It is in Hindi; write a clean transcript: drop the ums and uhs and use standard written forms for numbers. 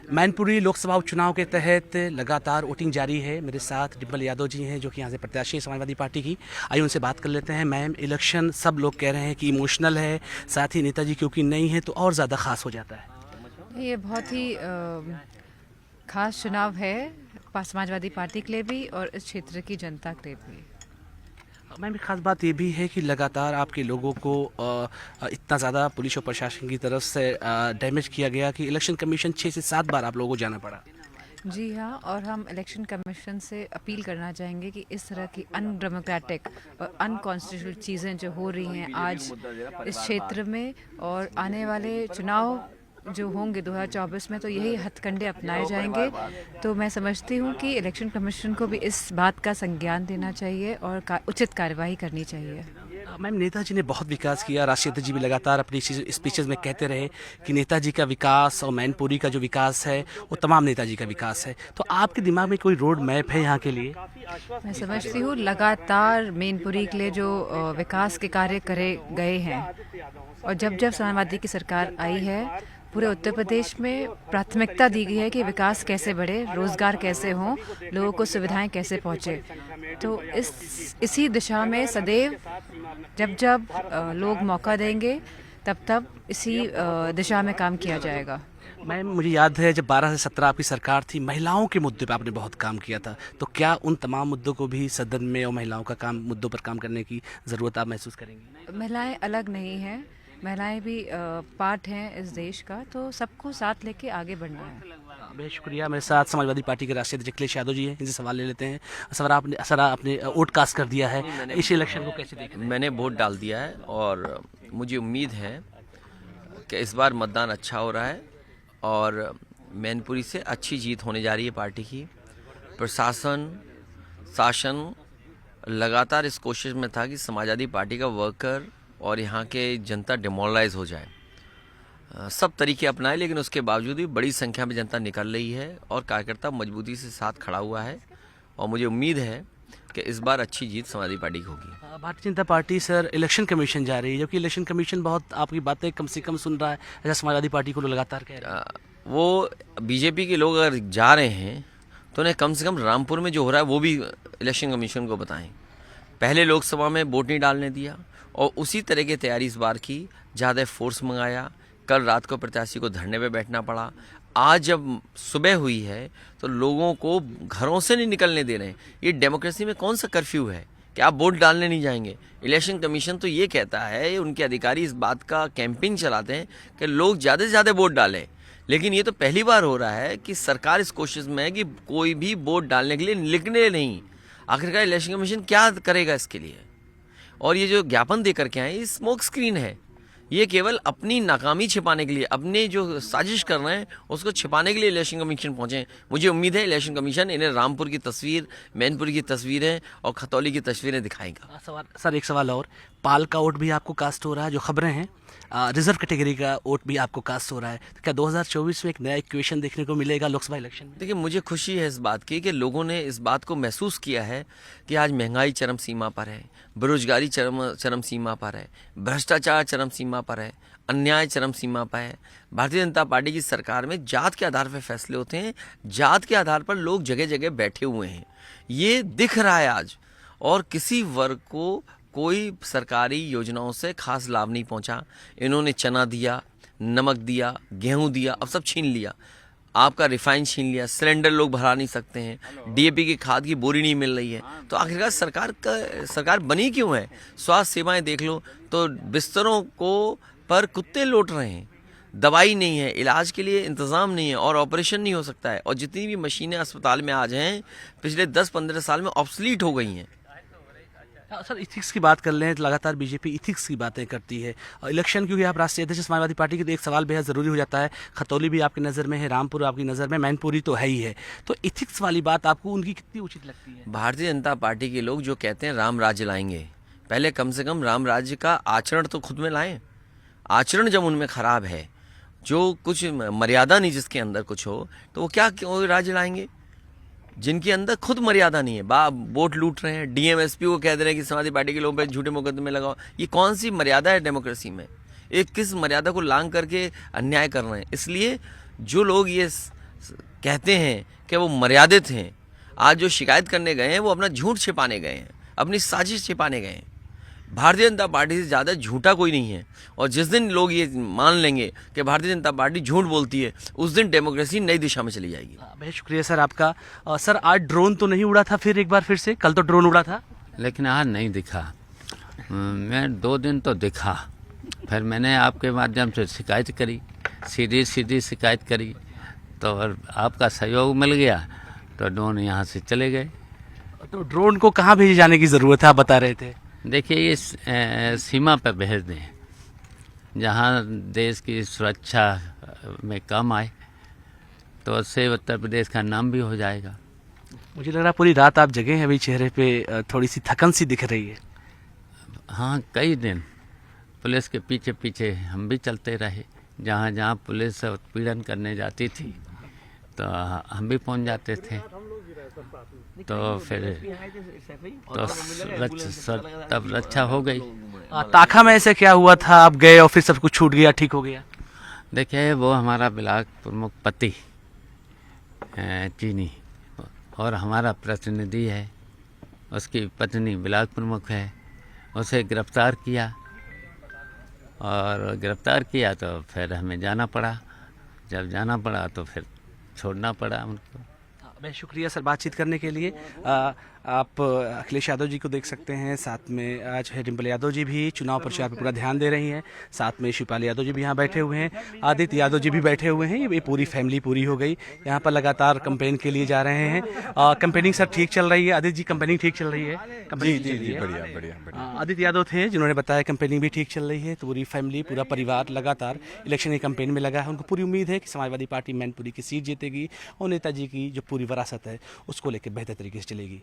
मैनपुरी लोकसभा उपचुनाव के तहत लगातार वोटिंग जारी है। मेरे साथ डिम्पल यादव जी हैं जो कि यहाँ से प्रत्याशी हैं समाजवादी पार्टी की। आइए उनसे बात कर लेते हैं। मैम, इलेक्शन सब लोग कह रहे हैं कि इमोशनल है, साथ ही नेताजी क्योंकि नहीं है तो और ज़्यादा खास हो जाता है। ये बहुत ही खास चुनाव है समाजवादी पार्टी के लिए भी और इस क्षेत्र की जनता के लिए भी। मैम, एक खास बात ये भी है कि लगातार आपके लोगों को इतना ज़्यादा पुलिस और प्रशासन की तरफ से डैमेज किया गया कि इलेक्शन कमीशन 6 से 7 बार आप लोगों को जाना पड़ा। जी हाँ, और हम इलेक्शन कमीशन से अपील करना चाहेंगे कि इस तरह की अनडेमोक्रेटिक और अनकॉन्स्टिट्यूशनल चीज़ें जो हो रही हैं आज इस क्षेत्र में और आने वाले चुनाव जो होंगे 2024 में, तो यही हथकंडे अपनाए जाएंगे। तो मैं समझती हूँ कि इलेक्शन कमीशन को भी इस बात का संज्ञान देना चाहिए और उचित कार्रवाई करनी चाहिए। मैम, नेताजी ने बहुत विकास किया। राष्ट्रीय अध्यक्ष जी भी लगातार अपनी स्पीचेस में कहते रहे कि नेताजी का विकास और मैनपुरी का जो विकास है वो तमाम नेताजी का विकास है। तो आपके दिमाग में कोई रोड मैप है यहाँ के लिए? मैं समझती हूँ लगातार मैनपुरी के लिए जो विकास के कार्य करे गए हैं और जब जब समाजवादी की सरकार आई है पूरे उत्तर प्रदेश में प्राथमिकता दी गई है कि विकास कैसे बढ़े, रोजगार कैसे हों, लोगों को सुविधाएं कैसे पहुंचे। तो इसी दिशा में सदैव जब जब लोग मौका देंगे तब तब इसी दिशा में काम किया जाएगा। मैम, मुझे याद है जब 12 से 17 आपकी सरकार थी, महिलाओं के मुद्दे पर आपने बहुत काम किया था। तो क्या उन तमाम मुद्दों को भी सदन में और महिलाओं का मुद्दों पर काम करने की ज़रूरत आप महसूस करेंगी? महिलाएं अलग नहीं हैं, महिलाएं भी पार्ट हैं इस देश का, तो सबको साथ लेके आगे बढ़ना है। बहुत शुक्रिया। मेरे साथ समाजवादी पार्टी के राष्ट्रीय अध्यक्ष अखिलेश यादव जी हैं, इनसे सवाल ले लेते हैं। सर, आपने वोट कास्ट कर दिया है, इस इलेक्शन को कैसे देखें? मैंने वोट डाल दिया है और मुझे उम्मीद है कि इस बार मतदान अच्छा हो रहा है और मैनपुरी से अच्छी जीत होने जा रही है पार्टी की। प्रशासन, शासन लगातार इस कोशिश में था कि समाजवादी पार्टी का वर्कर और यहाँ के जनता डिमोरलाइज हो जाए। सब तरीके अपनाए, लेकिन उसके बावजूद भी बड़ी संख्या में जनता निकल रही है और कार्यकर्ता मजबूती से साथ खड़ा हुआ है और मुझे उम्मीद है कि इस बार अच्छी जीत समाजवादी पार्टी की होगी। Bharatiya Janata party sir election commission जा रही है, जबकि इलेक्शन कमीशन बहुत आपकी बातें कम से कम सुन रहा है, ऐसा समाजवादी पार्टी को लगातार कह रहा है। वो बीजेपी के लोग अगर जा रहे हैं तो उन्हें कम से कम रामपुर में जो हो रहा है वो भी इलेक्शन कमीशन को बताएं। पहले लोकसभा में वोट नहीं डालने दिया और उसी तरह की तैयारी इस बार की, ज़्यादा फोर्स मंगाया। कल रात को प्रत्याशी को धरने पे बैठना पड़ा। आज जब सुबह हुई है तो लोगों को घरों से नहीं निकलने दे रहे हैं। ये डेमोक्रेसी में कौन सा कर्फ्यू है कि आप वोट डालने नहीं जाएंगे? इलेक्शन कमीशन तो ये कहता है, उनके अधिकारी इस बात का कैंपेन चलाते हैं कि लोग ज़्यादा से ज़्यादा वोट डालें। लेकिन ये तो पहली बार हो रहा है कि सरकार इस कोशिश में है कि कोई भी वोट डालने के लिए निकले नहीं। आखिरकार इलेक्शन कमीशन क्या करेगा इसके लिए? और ये जो ज्ञापन दे करके आए, ये स्मोक स्क्रीन है। ये केवल अपनी नाकामी छिपाने के लिए, अपने जो साजिश कर रहे हैं उसको छिपाने के लिए इलेक्शन कमीशन पहुंचे। मुझे उम्मीद है इलेक्शन कमीशन इन्हें रामपुर की तस्वीर, मैनपुर की तस्वीरें और खतौली की तस्वीरें दिखाएगा। सर, एक सवाल और। पाल का वोट भी आपको कास्ट हो रहा है, जो खबरें हैं रिजर्व कैटेगरी का वोट भी आपको कास्ट हो रहा है। तो क्या 2024 में एक नया इक्वेशन देखने को मिलेगा लोकसभा इलेक्शन में? देखिए, मुझे खुशी है इस बात की कि लोगों ने इस बात को महसूस किया है कि आज महंगाई चरम सीमा पर है, बेरोजगारी चरम सीमा पर है, भ्रष्टाचार चरम सीमा पर है, अन्याय चरम सीमा पर है। भारतीय जनता पार्टी की सरकार में जात के आधार पर फैसले होते हैं, जात के आधार पर लोग जगह जगह बैठे हुए हैं। ये दिख रहा है आज, और किसी वर्ग को कोई सरकारी योजनाओं से खास लाभ नहीं पहुंचा। इन्होंने चना दिया, नमक दिया, गेहूं दिया, अब सब छीन लिया। आपका रिफाइन छीन लिया, सिलेंडर लोग भरा नहीं सकते हैं, डीएपी की खाद की बोरी नहीं मिल रही है। तो आखिरकार सरकार बनी क्यों है? स्वास्थ्य सेवाएं देख लो तो बिस्तरों को पर कुत्ते लौट रहे हैं, दवाई नहीं है, इलाज के लिए इंतज़ाम नहीं है और ऑपरेशन नहीं हो सकता है। और जितनी भी मशीनें अस्पताल में आज हैं पिछले 10-15 साल में ऑब्सलीट हो गई हैं। सर, इथिक्स की बात कर लें तो लगातार बीजेपी इथिक्स की बातें करती है। और इलेक्शन क्योंकि आप राष्ट्रीय अध्यक्ष समाजवादी पार्टी के, तो एक सवाल बेहद ज़रूरी हो जाता है। खतौली भी आपकी नज़र में है, रामपुर आपकी नज़र में, मैनपुरी तो है ही है। तो इथिक्स वाली बात आपको उनकी कितनी उचित लगती है? भारतीय जनता पार्टी के लोग जो कहते हैं राम राज्य लाएंगे, पहले कम से कम राम राज्य का आचरण तो खुद में लाएं। आचरण जब उनमें खराब है, जो कुछ मर्यादा नहीं जिसके अंदर कुछ हो, तो वो क्या राज्य लाएंगे? जिनके अंदर खुद मर्यादा नहीं है, वोट लूट रहे हैं, डीएमएसपी को कह दे रहे हैं कि समाजवादी पार्टी के लोगों पर झूठे मुकदमे लगाओ। ये कौन सी मर्यादा है डेमोक्रेसी में? एक किस मर्यादा को लांग करके अन्याय कर रहे हैं? इसलिए जो लोग ये कहते हैं कि वो मर्यादित हैं। आज जो शिकायत करने गए हैं वो अपना झूठ छिपाने गए हैं, अपनी साजिश छिपाने गए हैं। भारतीय जनता पार्टी से ज़्यादा झूठा कोई नहीं है। और जिस दिन लोग ये मान लेंगे कि भारतीय जनता पार्टी झूठ बोलती है, उस दिन डेमोक्रेसी नई दिशा में चली जाएगी। बहुत शुक्रिया सर आपका। सर आज ड्रोन तो नहीं उड़ा था फिर एक बार फिर से? कल तो ड्रोन उड़ा था। लेकिन आज नहीं दिखा। मैं 2 दिन तो दिखा, फिर मैंने आपके माध्यम से शिकायत करी, सीधी शिकायत करी, तो और आपका सहयोग मिल गया तो ड्रोन यहाँ से चले गए। तो ड्रोन को कहाँ भेजे जाने की ज़रूरत है, आप बता रहे थे? देखिए ये सीमा पर भेज दें, जहाँ देश की सुरक्षा में काम आए, तो उससे उत्तर प्रदेश का नाम भी हो जाएगा। मुझे लग रहा है पूरी रात आप जगे हैं, अभी चेहरे पे थोड़ी सी थकन सी दिख रही है। हाँ, कई दिन पुलिस के पीछे पीछे हम भी चलते रहे। जहाँ जहाँ पुलिस उत्पीड़न करने जाती थी तो हम भी पहुँच जाते थे। तो फिर तब रक्षा हो गई। ताखा में ऐसे क्या हुआ था, आप गए और फिर सब कुछ छूट गया, ठीक हो गया? देखिए वो हमारा ब्लॉक प्रमुख पति चीनी और हमारा प्रतिनिधि है, उसकी पत्नी ब्लॉक प्रमुख है, उसे गिरफ्तार किया और गिरफ्तार किया तो फिर हमें जाना पड़ा। जब जाना पड़ा तो फिर छोड़ना पड़ा उनको। बहुत शुक्रिया सर बातचीत करने के लिए। आप अखिलेश यादव जी को देख सकते हैं, साथ में आज है डिम्पल यादव जी भी चुनाव प्रचार पर पूरा ध्यान दे रही हैं, साथ में शिवपाल यादव जी भी यहाँ बैठे हुए हैं, आदित्य यादव जी भी बैठे हुए हैं। ये पूरी फैमिली पूरी हो गई, यहाँ पर लगातार कैंपेन के लिए जा रहे हैं। कैंपेनिंग सर ठीक चल रही है? आदित्य जी कैंपेनिंग ठीक चल रही है? जी बढ़िया। आदित्य यादव थे जिन्होंने बताया कैंपेनिंग भी ठीक चल रही है। तो पूरी फैमिली पूरा परिवार लगातार इलेक्शन की कैंपेन में लगा है। उनको पूरी उम्मीद है कि समाजवादी पार्टी मैनपुरी की सीट जीतेगी और नेताजी की जो पूरी विरासत है उसको लेकर बेहतर तरीके से चलेगी।